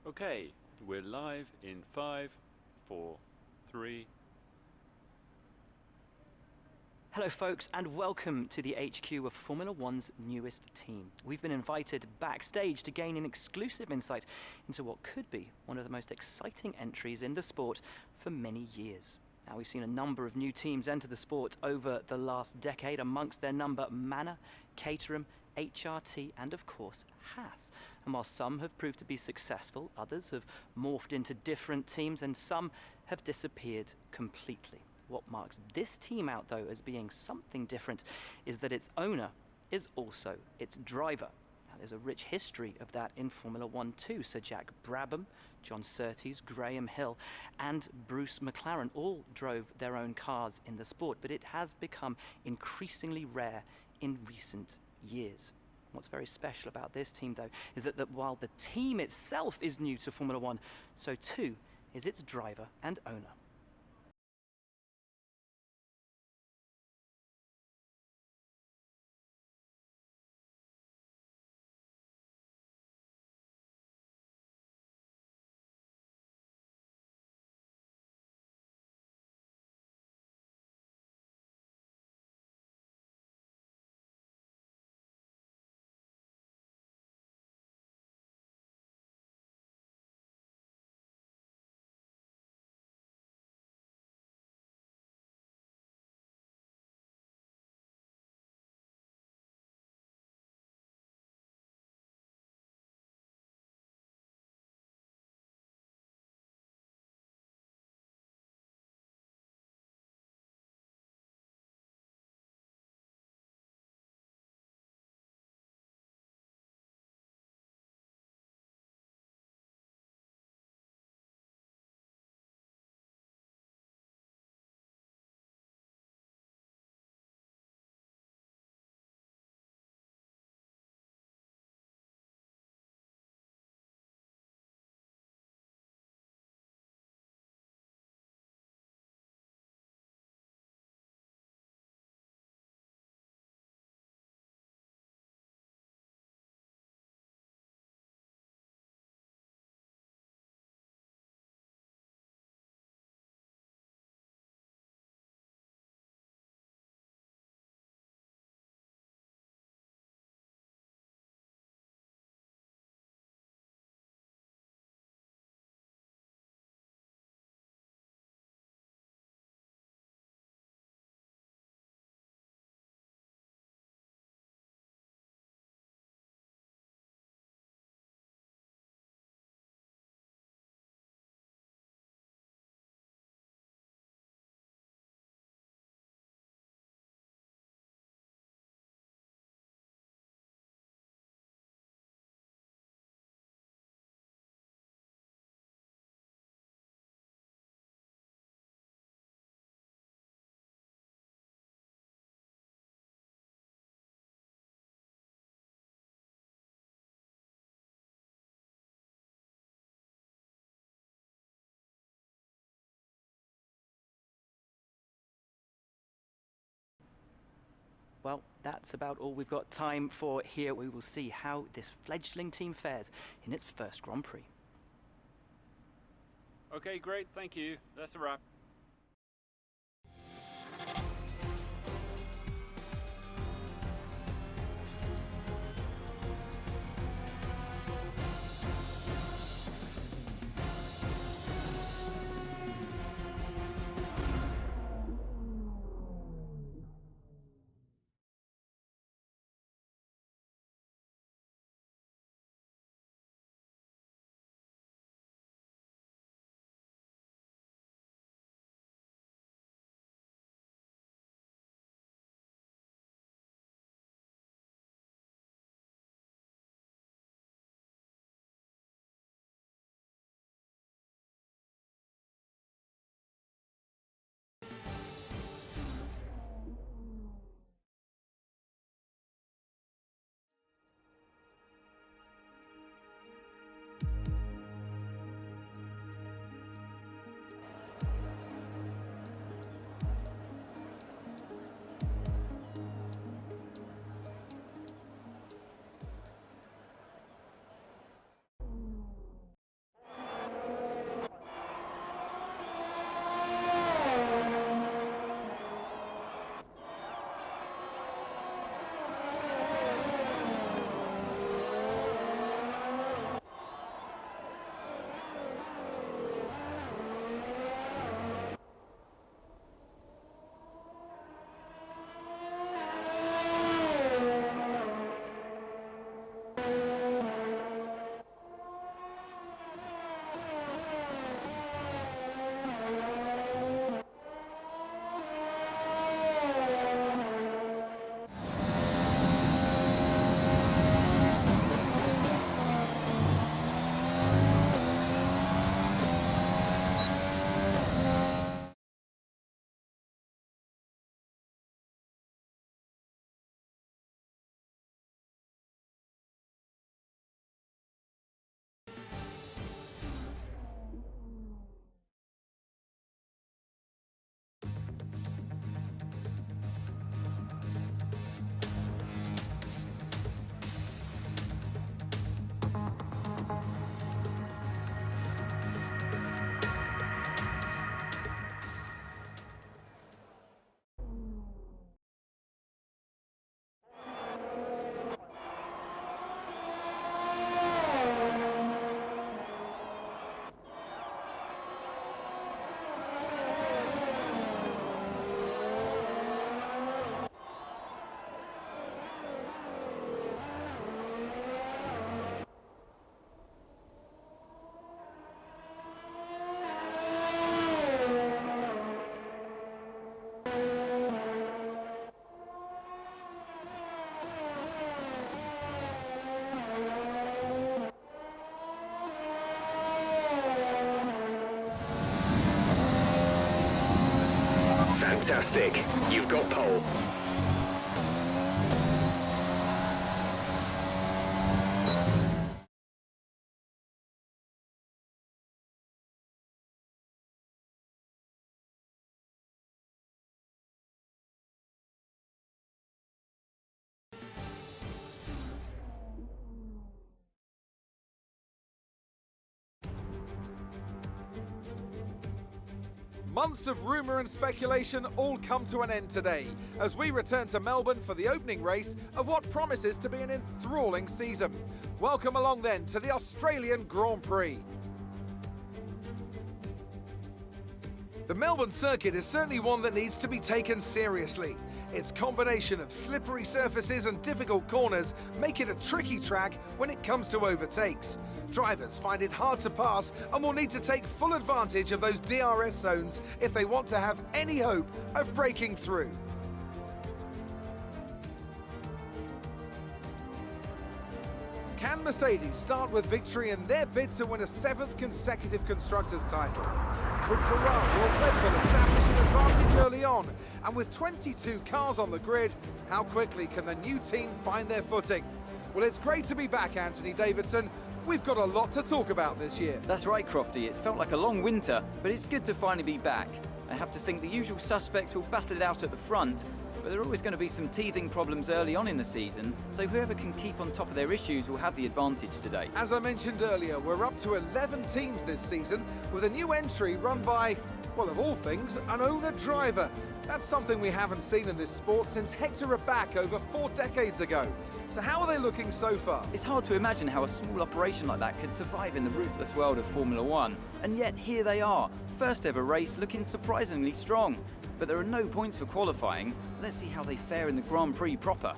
Okay, we're live in 5, 4, 3. Hello folks, and welcome to the HQ of Formula One's newest team. We've been invited backstage to gain an exclusive insight into what could be one of the most exciting entries in the sport for many years. Now, we've seen a number of new teams enter the sport over the last decade, amongst their number Manor, Caterham, HRT and of course Haas. And while some have proved to be successful, others have morphed into different teams and some have disappeared completely. What marks this team out though as being something different is that its owner is also its driver. Now, there's a rich history of that in Formula One too. Sir Jack Brabham, John Surtees, Graham Hill and Bruce McLaren all drove their own cars in the sport, but it has become increasingly rare in recent years. What's very special about this team though is that while the team itself is new to Formula One, so too is its driver and owner. Well, that's about all we've got time for here. We will see how this fledgling team fares in its first Grand Prix. Okay, great, thank you. That's a wrap. Fantastic. You've got pole. Months of rumour and speculation all come to an end today as we return to Melbourne for the opening race of what promises to be an enthralling season. Welcome along then to the Australian Grand Prix. The Melbourne circuit is certainly one that needs to be taken seriously. Its combination of slippery surfaces and difficult corners make it a tricky track when it comes to overtakes. Drivers find it hard to pass and will need to take full advantage of those DRS zones if they want to have any hope of breaking through. Can Mercedes start with victory in their bid to win a 7th consecutive Constructors' title? Could Ferrari or Red Bull establish an advantage early on? And with 22 cars on the grid, how quickly can the new team find their footing? Well, it's great to be back, Anthony Davidson. We've got a lot to talk about this year. That's right, Crofty. It felt like a long winter, but it's good to finally be back. I have to think the usual suspects will battle it out at the front, but there are always going to be some teething problems early on in the season, so whoever can keep on top of their issues will have the advantage today. As I mentioned earlier, we're up to 11 teams this season, with a new entry run by, well, of all things, an owner-driver. That's something we haven't seen in this sport since Hector Raback over 4 decades ago. So how are they looking so far? It's hard to imagine how a small operation like that could survive in the ruthless world of Formula One. And yet here they are, first ever race looking surprisingly strong. But there are no points for qualifying. Let's see how they fare in the Grand Prix proper.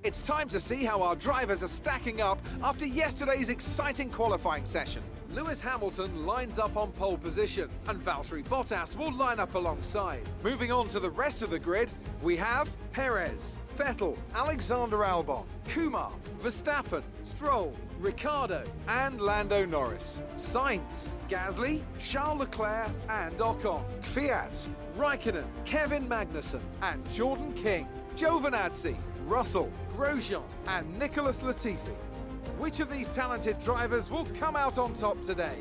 It's time to see how our drivers are stacking up after yesterday's exciting qualifying session. Lewis Hamilton lines up on pole position, and Valtteri Bottas will line up alongside. Moving on to the rest of the grid, we have Perez, Vettel, Alexander Albon, Kumar, Verstappen, Stroll, Ricciardo, and Lando Norris. Sainz, Gasly, Charles Leclerc, and Ocon. Kvyat, Raikkonen, Kevin Magnussen, and Jordan King. Giovinazzi, Russell, Grosjean, and Nicholas Latifi. Which of these talented drivers will come out on top today?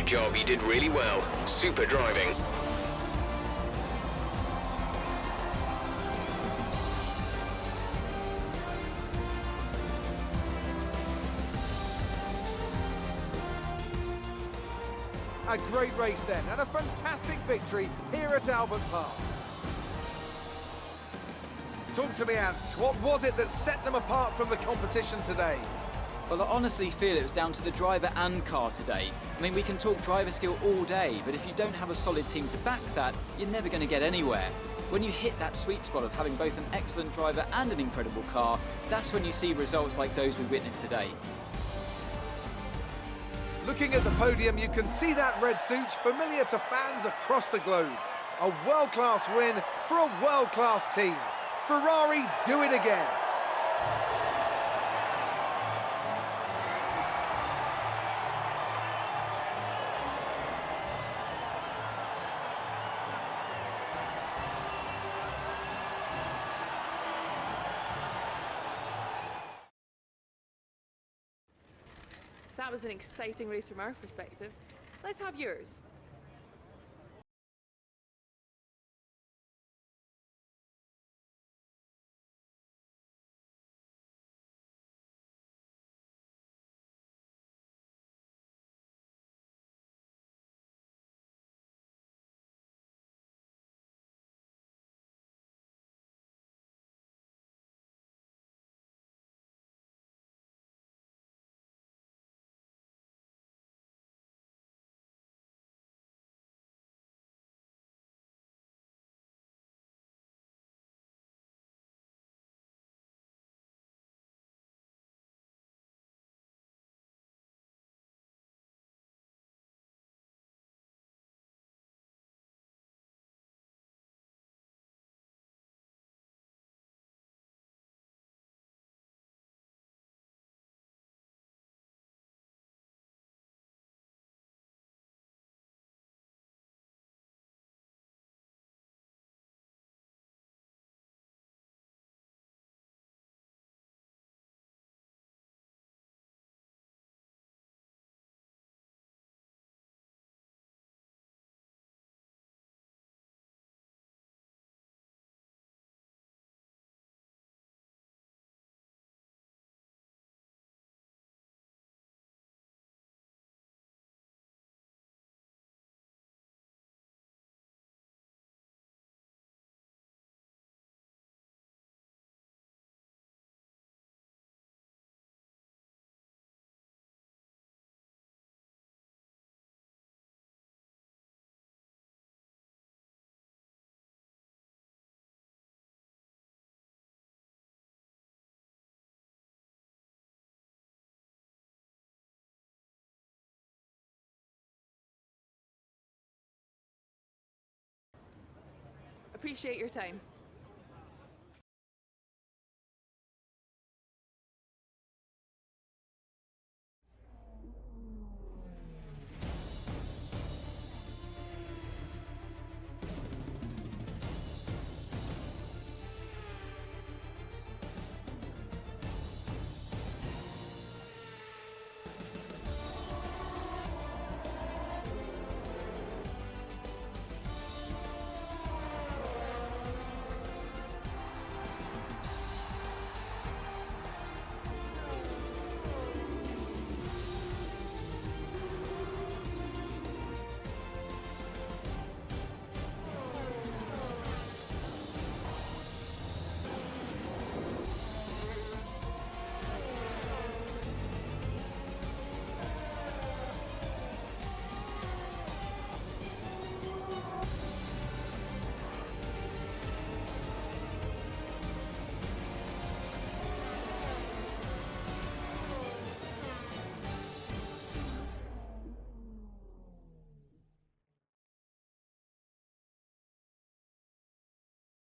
job, you did really well. Super driving. A great race then, and a fantastic victory here at Albert Park. Talk to me, Ant. What was it that set them apart from the competition today? Well, I honestly feel it was down to the driver and car today. I mean, we can talk driver skill all day, but if you don't have a solid team to back that, you're never going to get anywhere. When you hit that sweet spot of having both an excellent driver and an incredible car, that's when you see results like those we witnessed today. Looking at the podium, you can see that red suit familiar to fans across the globe. A world-class win for a world-class team. Ferrari do it again. So that was an exciting race from our perspective. Let's have yours. Appreciate your time.